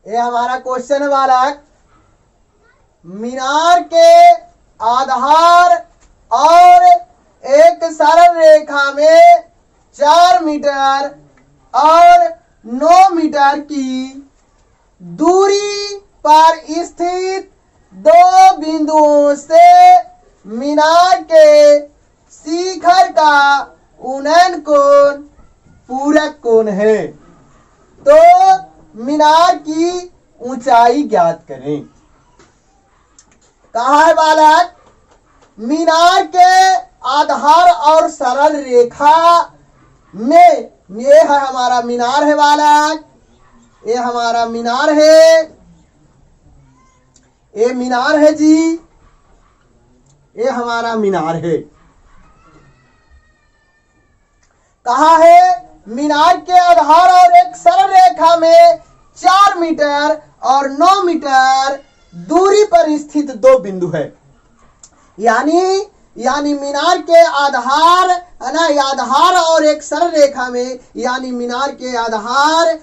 ये हमारा क्वेश्चन है बालक। मीनार के आधार और एक सरल रेखा में 4 मीटर और 9 मीटर की दूरी पर स्थित दो बिंदुओं से मीनार के शिखर का उन्नयन कोण पूरक कोण है। तो मीनार की ऊंचाई ज्ञात करें। कहा है बालक, मीनार के आधार और सरल रेखा में, ये है हमारा मीनार है बालक, ये हमारा मीनार है, ये मीनार है जी, ये हमारा मीनार है। कहा है मीनार के आधार और एक सरल रेखा में 4 मीटर और 9 मीटर दूरी पर स्थित दो बिंदु है। यानी मीनार के आधार है ना, आधार और एक सरल रेखा में, यानी मीनार के आधार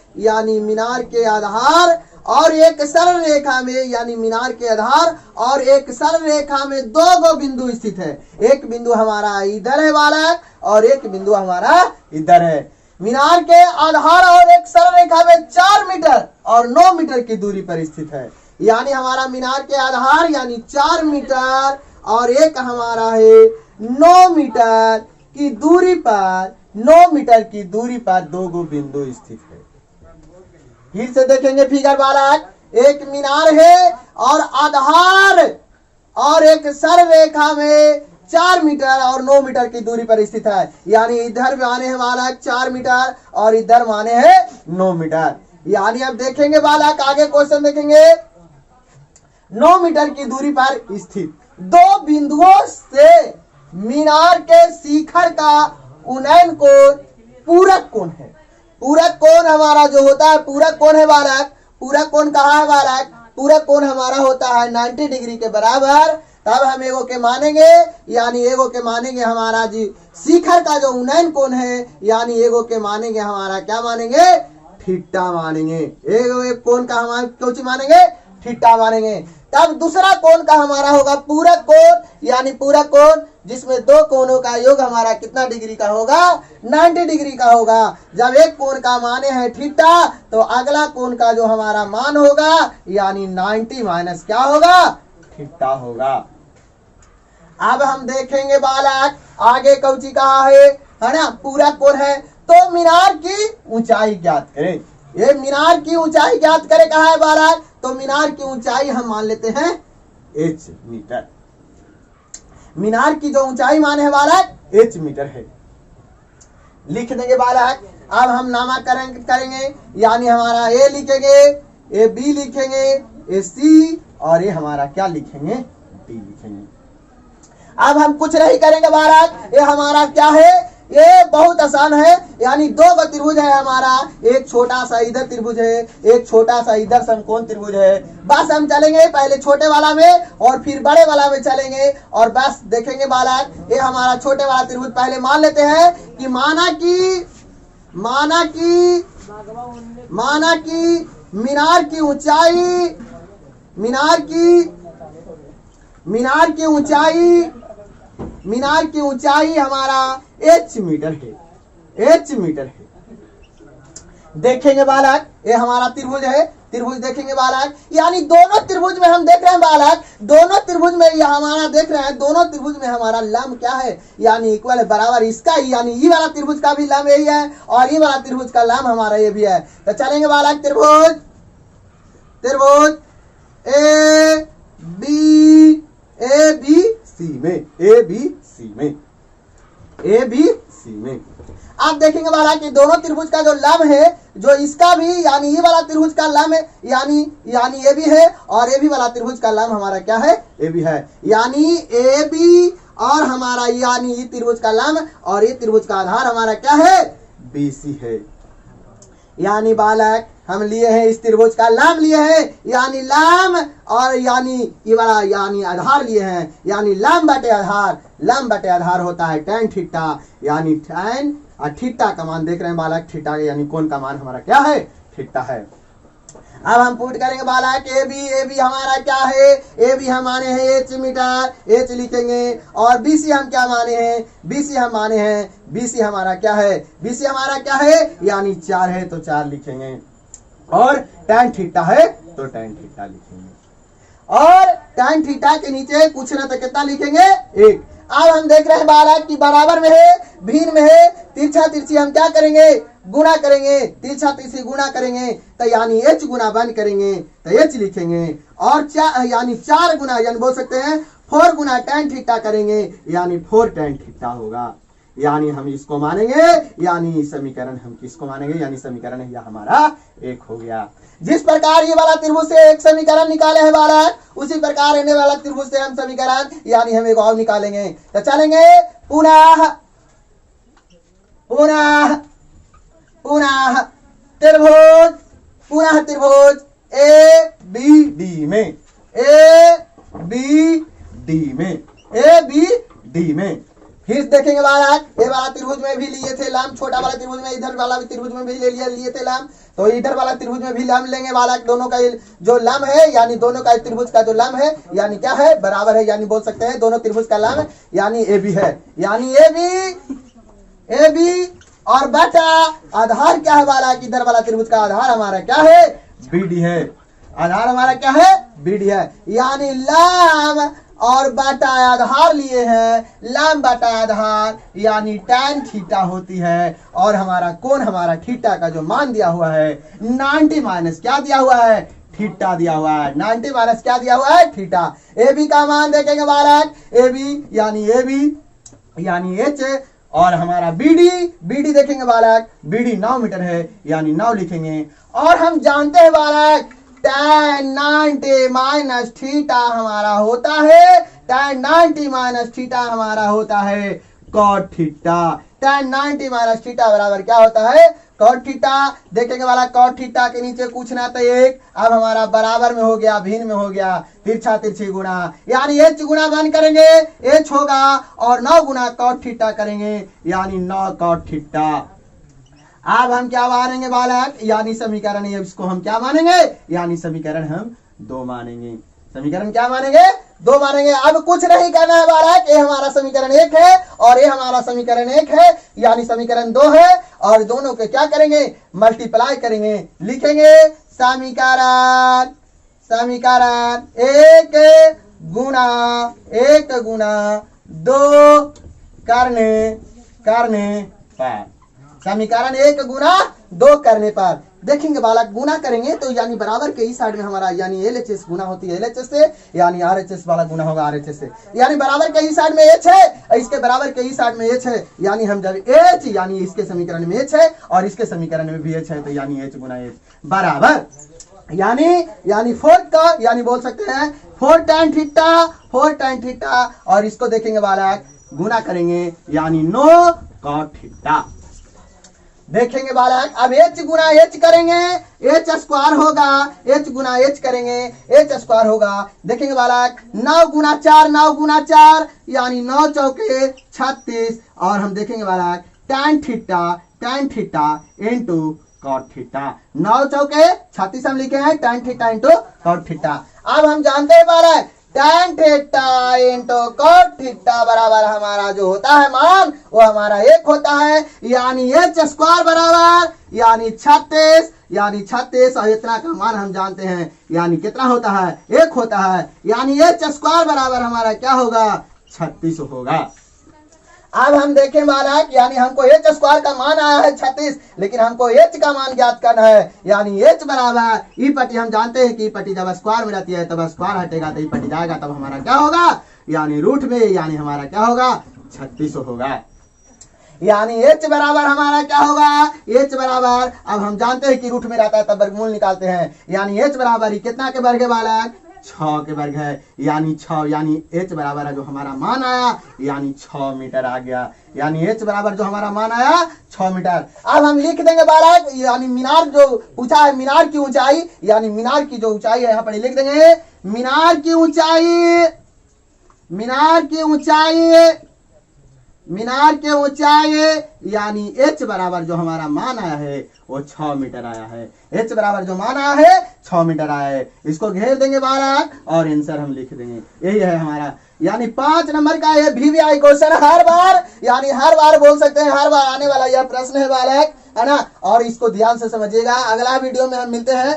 और एक सरल रेखा में, यानी मीनार के आधार और एक सरल रेखा में दो बिंदु स्थित है। एक बिंदु हमारा इधर है बालक और एक बिंदु हमारा इधर है। मीनार के आधार और एक सरल रेखा में 4 मीटर और 9 मीटर की दूरी पर स्थित है। यानी हमारा मीनार के आधार यानी 4 मीटर और एक हमारा है 9 मीटर की दूरी पर, 9 मीटर की दूरी पर दो बिंदु स्थित है। फिर से देखेंगे फिगर बालक। एक मीनार है और आधार और एक सरल रेखा में 4 मीटर और 9 मीटर की दूरी पर स्थित है। यानी इधर माने है बालक 4 मीटर और इधर माने है 9 मीटर। यानी अब देखेंगे बालक, आगे क्वेश्चन देखेंगे। 9 मीटर की दूरी पर स्थित दो बिंदुओं से मीनार के शिखर का उन्नयन कोण पूरक कोण है। पूरक कोण हमारा जो होता है, पूरक कोण है बालक, पूरक कोण कहा है बालक, पूरक कोण हमारा होता है 90 डिग्री के बराबर। तब हम एगो के मानेंगे, यानी एगो के मानेंगे हमारा जी शिखर का जो उन्नयन कोण है, यानी एगो के मानेंगे हमारा क्या मानेंगे, थीटा मानेंगे। एक कोण का हमारा क्यों मानेंगे, थीटा मानेंगे। तब दूसरा कोण का हमारा होगा पूरक कोण, यानी पूरक कोण जिसमें दो कोणों का योग हमारा कितना डिग्री का होगा, 90 डिग्री का होगा। जब एक कोण का माने है थीटा, तो अगला कोण का जो हमारा मान होगा यानी 90 माइनस क्या होगा, थीटा होगा। अब हम देखेंगे बालक आगे कौची कहा है ना, पूरक कोण है तो मीनार की ऊंचाई ज्ञात करें। ये मीनार की ऊंचाई ज्ञात करे कहा है बालक, तो मीनार की ऊंचाई हम मान लेते हैं h मीटर। मीनार की जो ऊंचाई माने है बालक h मीटर है। लिख देंगे बालक। अब हम नामाकरण करेंगे, यानी हमारा a लिखेंगे, ए बी लिखेंगे, ए सी और ये हमारा क्या लिखेंगे, डी लिखेंगे। अब हम कुछ नहीं करेंगे बालक, ये हमारा क्या है, ये बहुत आसान है। यानी दो त्रिभुज है हमारा, एक छोटा सा इधर त्रिभुज है, एक छोटा सा इधर समकोण त्रिभुज है। बस हम चलेंगे पहले छोटे वाला में और फिर बड़े वाला में चलेंगे और बस देखेंगे बालक। ये हमारा छोटे वाला त्रिभुज पहले मान लेते हैं कि माना कि मीनार की ऊंचाई हमारा h मीटर है। देखेंगे बालक, ये हमारा त्रिभुज है, त्रिभुज देखेंगे बालक। यानी दोनों त्रिभुज में हम देख रहे हैं बालक, दोनों त्रिभुज में ये हमारा देख रहे हैं, दोनों त्रिभुज में हमारा लंब क्या है, यानी इक्वल है, बराबर इसका ही, यानी ये वाला त्रिभुज का भी लंब यही है और ये वाला त्रिभुज का लंब हमारा ये भी है। तो चलेंगे बालक त्रिभुज ए बी सी में। आप देखेंगे बालक कि दोनों त्रिभुज का जो लंब है, जो इसका भी यानी ये वाला त्रिभुज का लंब है, यानी ए भी है और ए भी वाला त्रिभुज का लंब हमारा क्या है, ए भी है। यानी ए बी और हमारा यानी ये त्रिभुज का लंब और ये त्रिभुज का आधार हमारा क्या है, बी सी है। यानी बालक हम लिए हैं इस त्रिभुज का लंब लिए हैं, यानी लंब और यानी ये वाला यानी आधार लिए हैं, यानी लंब बटे आधार होता है tan थीटा, यानी tan और थीटा का मान देख रहे हैं बालक, थीटा यानी कोण का मान हमारा क्या है, थीटा है। अब हम पुट करेंगे बालक ए बी हमारा क्या है, ए बी हम माने हैं एच मीटर, एच लिखेंगे। और बी सी हम क्या माने हैं, बी सी हम माने हैं, बी सी हमारा क्या है, बी सी हमारा क्या है यानी 4 है तो 4 लिखेंगे। और tan थीटा है तो tan थीटा लिखेंगे। और tan थीटा के नीचे कुछ ना तो कितना लिखेंगे 1। अब हम देख रहे हैं बालक की बराबर में है, भिन्न में है, तिरछा तिरछी हम क्या करेंगे गुना करेंगे, तिरछा तिरछी गुना करेंगे तो यानी h गुना 1 करेंगे तो h लिखेंगे। और यानी 4 गुना यानी बोल सकते हैं 4 गुना tan थीटा करेंगे यानी 4 tan थीटा होगा। यानी हम इसको मानेंगे, यानी समीकरण हम किसको मानेंगे, यानी समीकरण यह हमारा 1 हो गया। जिस प्रकार ये वाला त्रिभुज से एक समीकरण निकाले हैं बालक, उसी प्रकार रहने वाला त्रिभुज से हम समीकरण यानी हम एक और निकालेंगे। तो चलेंगे पुनः पुनः पुनः त्रिभुज, पुनः त्रिभुज ए बी डी में, ए बी डी में, ए बी डी में। फिर देखेंगे बालक ये वाला त्रिभुज में भी लिए थे लंब, छोटा वाला त्रिभुज में, इधर वाला त्रिभुज में भी लिए थे लंब, तो इधर वाला त्रिभुज में भी लंब लेंगे बालक। दोनों का जो लंब है यानी दोनों का त्रिभुज का जो लंब है यानी क्या है बराबर है, यानी बोल सकते हैं दोनों त्रिभुज का लंब यानी ए बी है, यानी ए बी और बटा आधार क्या है बालक, इधर वाला त्रिभुज का आधार हमारा क्या है बी डी है, आधार हमारा क्या है बी डी है। यानी लंब और बटा आधार लिए हैं, लंब बटा आधार यानी tan थीटा होती है। और हमारा कोण हमारा थीटा का जो मान दिया हुआ है 90 माइनस क्या दिया हुआ है थीटा दिया हुआ है, 90 माइनस क्या दिया हुआ है थीटा। ए बी का मान देखेंगे बालक, ए बी यानी एच और हमारा बी डी देखेंगे बालक, बी डी 9 मीटर है यानी 9 लिखेंगे। और हम जानते हैं बालक tan 90 माइनस थीटा हमारा होता है, tan 90 माइनस थीटा हमारा होता है cot theta. tan 90 minus theta बराबर क्या होता है cot थीटा। देखेंगे वाला cot थीटा के नीचे कुछ ना तो 1, अब हमारा बराबर में हो गया, भिन्न में हो गया, तिरछा तिरछी गुणा यानी h गुना 1 करेंगे h होगा और 9 गुना cot थीटा करेंगे यानी 9 cot थीटा। अब हम क्या मानेंगे बालक, यानी समीकरण इसको हम क्या मानेंगे, यानी समीकरण हम 2 मानेंगे। समीकरण क्या मानेंगे 2 मानेंगे। अब कुछ नहीं करना है बालक, ये हमारा समीकरण 1 है और ये हमारा समीकरण 1 है यानी समीकरण 2 है। और दोनों के क्या करेंगे मल्टीप्लाई करेंगे, लिखेंगे समीकरण 1 गुना 2 करने पर, समीकरण 1 गुना 2 करने पर। देखेंगे बालक गुना करेंगे तो यानी बराबर के ही साइड में हमारा यानी LHS गुना होती है LHS से, यानी RHS वाला गुना होगा RHS से, यानी बराबर के ही साइड में H है, इसके बराबर के ही साइड में H है, यानी हम जब H यानी इसके समीकरण में H है और इसके समीकरण में भी H है तो यानी H गुना H बराबर यानी 4 का यानी बोल सकते हैं 4 tan थीटा और इसको देखेंगे बालक गुना करेंगे यानी 9 cot थीटा। देखेंगे बालक अब h गुना h करेंगे h स्क्वायर होगा, h गुना h करेंगे h स्क्वायर होगा। देखेंगे बालक 9 गुना 4 यानी 9 चौके 36 और हम देखेंगे बालक tan theta into cot theta, 9 चौके 36 हम लिखे हैं tan theta into cot theta. अब हम जानते हैं बालक tan theta into cot theta बराबर हमारा जो होता है मान वो हमारा 1 होता है, यानी h स्क्वायर बराबर यानी 36 और इतना का मान हम जानते हैं यानी कितना होता है 1 होता है, यानी h स्क्वायर बराबर हमारा क्या होगा 36 होगा। अब हम देखें बालक यानी हमको h स्क्वायर का मान आया है 36, लेकिन हमको h का मान ज्ञात करना है, यानी h बराबर ई पट्टी हम जानते हैं कि ई पट्टी जब स्क्वायर में रहती है तब स्क्वायर हटेगा तो ई पट्टी जाएगा, तब हमारा क्या होगा यानी रूट में यानी हमारा क्या होगा 36 होगा। यानी h बराबर हमारा क्या होगा h बराबर अब हम जानते हैं कि रूट में रहता है तब वर्गमूल निकालते हैं, यानी h बराबर कितना के वर्ग है बालक 6 के वर्ग है, यानी 6 यानी h बराबर है जो हमारा मान आया यानी 6 मीटर आ गया, यानी h बराबर जो हमारा मान आया 6 मीटर। अब हम लिख देंगे बालक यानी मीनार जो पूछा है मीनार की ऊंचाई, यानी मीनार की जो ऊंचाई है यहाँ पर लिख देंगे मीनार की ऊंचाई यानी h बराबर जो हमारा मान आया है वो 6 मीटर आया है, h बराबर जो मान आया है 6 मीटर आया है। इसको घेर देंगे बालक और आंसर हम लिख देंगे। यही है हमारा यानी 5 नंबर का ये VVI क्वेश्चन हर बार यानी हर बार बोल सकते हैं, हर बार आने वाला यह प्रश्न है बालक, है ना। और इसको ध्यान से समझिएगा। अगला वीडियो में हम मिलते हैं।